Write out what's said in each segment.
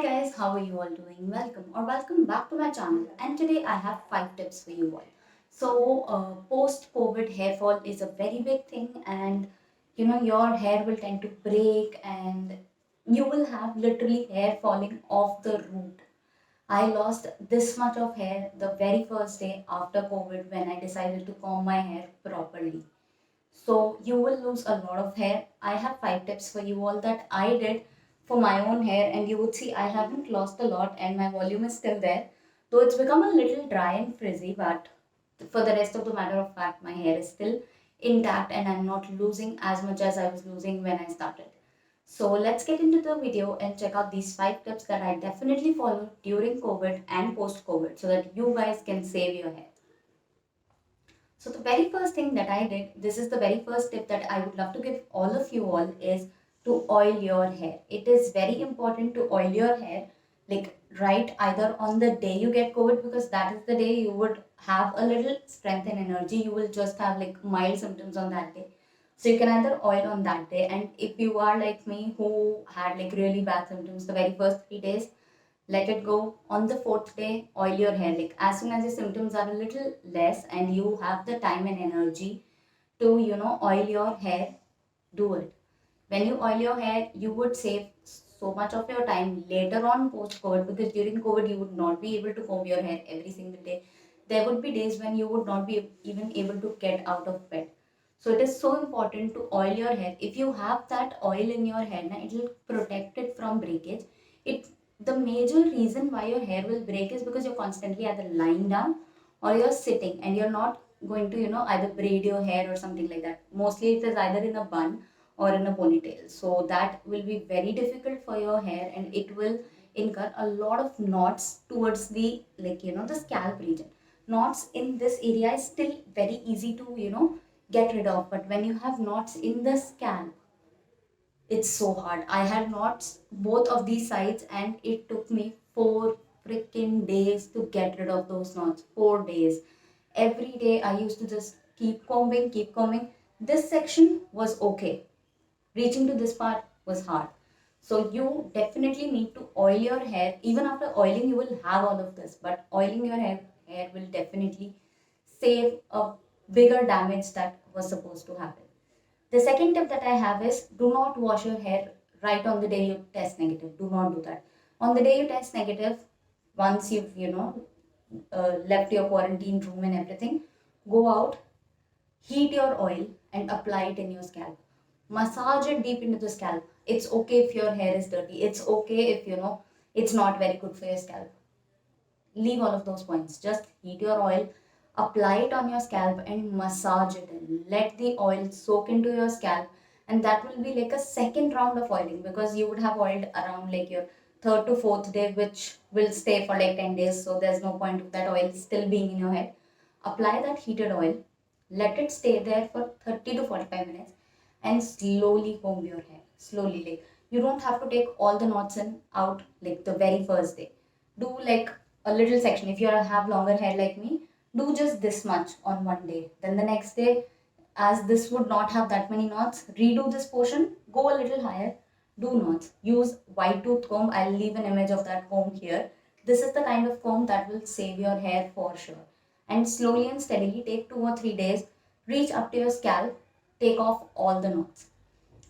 Hi guys, how are you all doing? Welcome back to my channel. And today I have 5 tips for you all. Post-COVID hair fall is a very big thing, and your hair will tend to break, and you will have literally hair falling off the root. I lost this much of hair the very first day after COVID when I decided to comb my hair properly. So you will lose a lot of hair. I have 5 tips for you all that I did for my own hair, and you would see I haven't lost a lot and my volume is still there. Though it's become a little dry and frizzy, but for the rest of the matter of fact, my hair is still intact and I'm not losing as much as I was losing when I started. So let's get into the video and check out these 5 tips that I definitely followed during COVID and post COVID so that you guys can save your hair. So the very first thing that I did, this is the very first tip that I would love to give all of you all is to oil your hair. It is very important to oil your hair like right either on the day you get COVID, because that is the day you would have a little strength and energy. You will just have like mild symptoms on that day. So you can either oil on that day, and if you are like me who had like really bad symptoms the very first 3 days, let it go. On the fourth day, oil your hair. Like as soon as your symptoms are a little less and you have the time and energy to, oil your hair, do it. When you oil your hair, you would save so much of your time later on post COVID, because during COVID, you would not be able to comb your hair every single day. There would be days when you would not be even able to get out of bed. So it is so important to oil your hair. If you have that oil in your hair, it will protect it from breakage. It The major reason why your hair will break is because you're constantly either lying down or you're sitting and you're not going to, either braid your hair or something like that. Mostly it is either in a bun or in a ponytail. So that will be very difficult for your hair, and it will incur a lot of knots towards the the scalp region. Knots in this area is still very easy to get rid of, but when you have knots in the scalp, it's so hard. I had knots both of these sides, and it took me 4 freaking days to get rid of those knots. 4 days. Every day I used to just keep combing. This section was okay. Reaching to this part was hard. So you definitely need to oil your hair. Even after oiling, you will have all of this, but oiling your hair will definitely save a bigger damage that was supposed to happen. The second tip that I have is do not wash your hair right on the day you test negative. Do not do that. On the day you test negative, once you've, left your quarantine room and everything, go out, heat your oil and apply it in your scalp. Massage it deep into the scalp. It's okay if your hair is dirty. It's okay if, it's not very good for your scalp. Leave all of those points. Just heat your oil, apply it on your scalp and massage it in. Let the oil soak into your scalp, and that will be like a second round of oiling, because you would have oiled around like your third to fourth day, which will stay for like 10 days. So there's no point of that oil still being in your head. Apply that heated oil, let it stay there for 30 to 45 minutes, and slowly comb your hair. Slowly, like you don't have to take all the knots in out like the very first day. Do like a little section. If you have longer hair like me, do just this much on one day. Then the next day, as this would not have that many knots, redo this portion, go a little higher, do knots. Use wide tooth comb. I'll leave an image of that comb here. This is the kind of comb that will save your hair for sure. And slowly and steadily, take 2 or 3 days, reach up to your scalp, take off all the knots.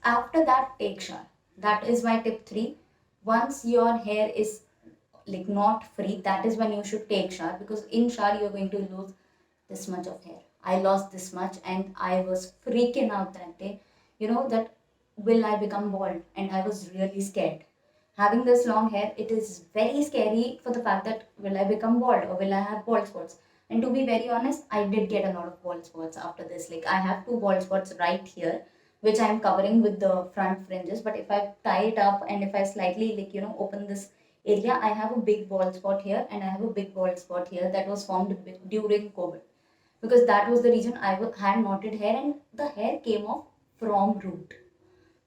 After that, take shower. That is my tip 3. Once your hair is like not free, that is when you should take shower, because in shower you're going to lose this much of hair. I lost this much and I was freaking out that day. That will I become bald? And I was really scared. Having this long hair, it is very scary for the fact that will I become bald or will I have bald spots? And to be very honest, I did get a lot of bald spots after this. Like I have 2 bald spots right here, which I'm covering with the front fringes. But if I tie it up and if I slightly open this area, I have a big bald spot here and I have a big bald spot here that was formed during COVID, because that was the reason I had knotted hair and the hair came off from root.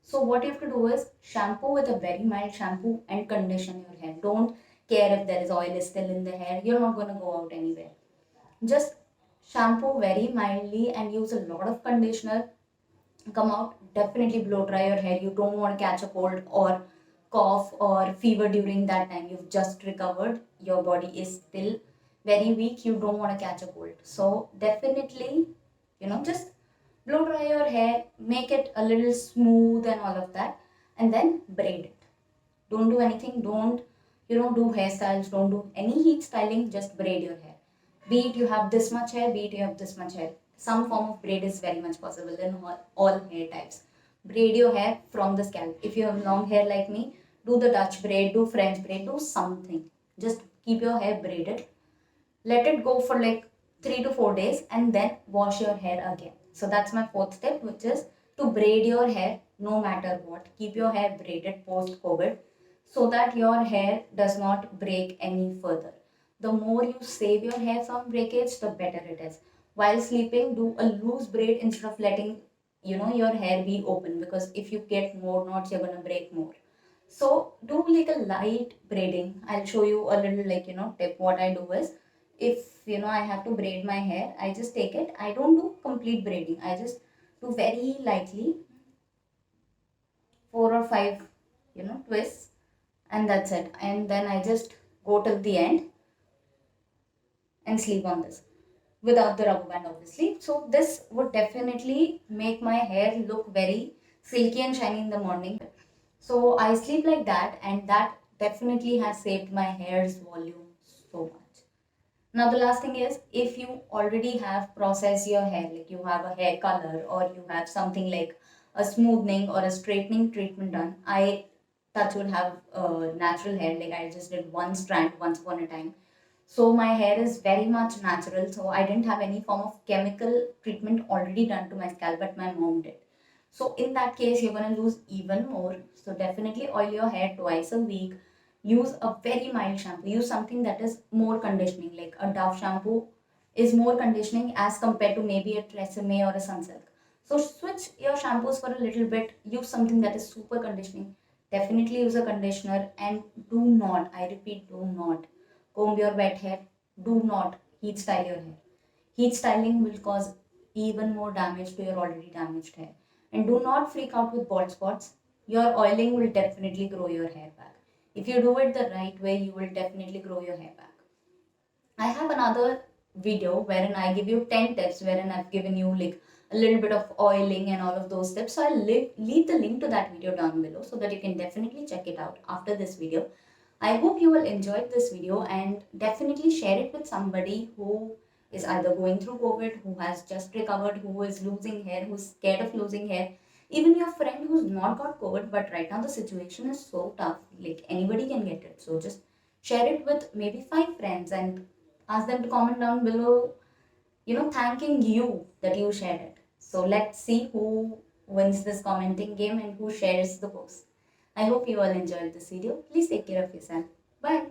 So what you have to do is shampoo with a very mild shampoo and condition your hair. Don't care if there is oil is still in the hair. You're not going to go out anywhere. Just shampoo very mildly and use a lot of conditioner. Come out, definitely blow dry your hair. You don't want to catch a cold or cough or fever during that time, you've just recovered, your body is still very weak, you don't want to catch a cold. So definitely, just blow dry your hair, make it a little smooth and all of that, and then braid it. Don't do anything, don't, do hairstyles, don't do any heat styling, just braid your hair. Be it you have this much hair, be it you have this much hair. Some form of braid is very much possible in all hair types. Braid your hair from the scalp. If you have long hair like me, do the Dutch braid, do French braid, do something. Just keep your hair braided. Let it go for like 3 to 4 days and then wash your hair again. So that's my fourth step, which is to braid your hair no matter what. Keep your hair braided post COVID so that your hair does not break any further. The more you save your hair from breakage, the better it is. While sleeping, do a loose braid instead of letting your hair be open, because if you get more knots, you're gonna break more. So do like a light braiding. I'll show you a little tip. What I do is, if I have to braid my hair, I just take it. I don't do complete braiding. I just do very lightly, 4 or 5 twists, and that's it. And then I just go till the end and sleep on this without the rubber band, obviously. So this would definitely make my hair look very silky and shiny in the morning. So I sleep like that, and that definitely has saved my hair's volume so much. Now the last thing is, if you already have processed your hair, like you have a hair color or you have something like a smoothing or a straightening treatment done. I touch would have natural hair, like I just did one strand once upon a time. So my hair is very much natural. So I didn't have any form of chemical treatment already done to my scalp, but my mom did. So in that case, you're gonna lose even more. So definitely oil your hair twice a week. Use a very mild shampoo. Use something that is more conditioning, like a Dove shampoo is more conditioning as compared to maybe a Tresemme or a Sunsilk. So switch your shampoos for a little bit. Use something that is super conditioning. Definitely use a conditioner, and do not, I repeat, do not comb your wet hair. Do not heat style your hair. Heat styling will cause even more damage to your already damaged hair. And do not freak out with bald spots. Your oiling will definitely grow your hair back. If you do it the right way, you will definitely grow your hair back. I have another video wherein I give you 10 tips, wherein I've given you like a little bit of oiling and all of those tips. So I'll leave the link to that video down below so that you can definitely check it out after this video. I hope you will enjoy this video, and definitely share it with somebody who is either going through COVID, who has just recovered, who is losing hair, who's scared of losing hair. Even your friend who's not got COVID, but right now the situation is so tough, like anybody can get it. So just share it with maybe 5 friends and ask them to comment down below, thanking you that you shared it. So let's see who wins this commenting game and who shares the post. I hope you all enjoyed this video. Please take care of yourself. Bye.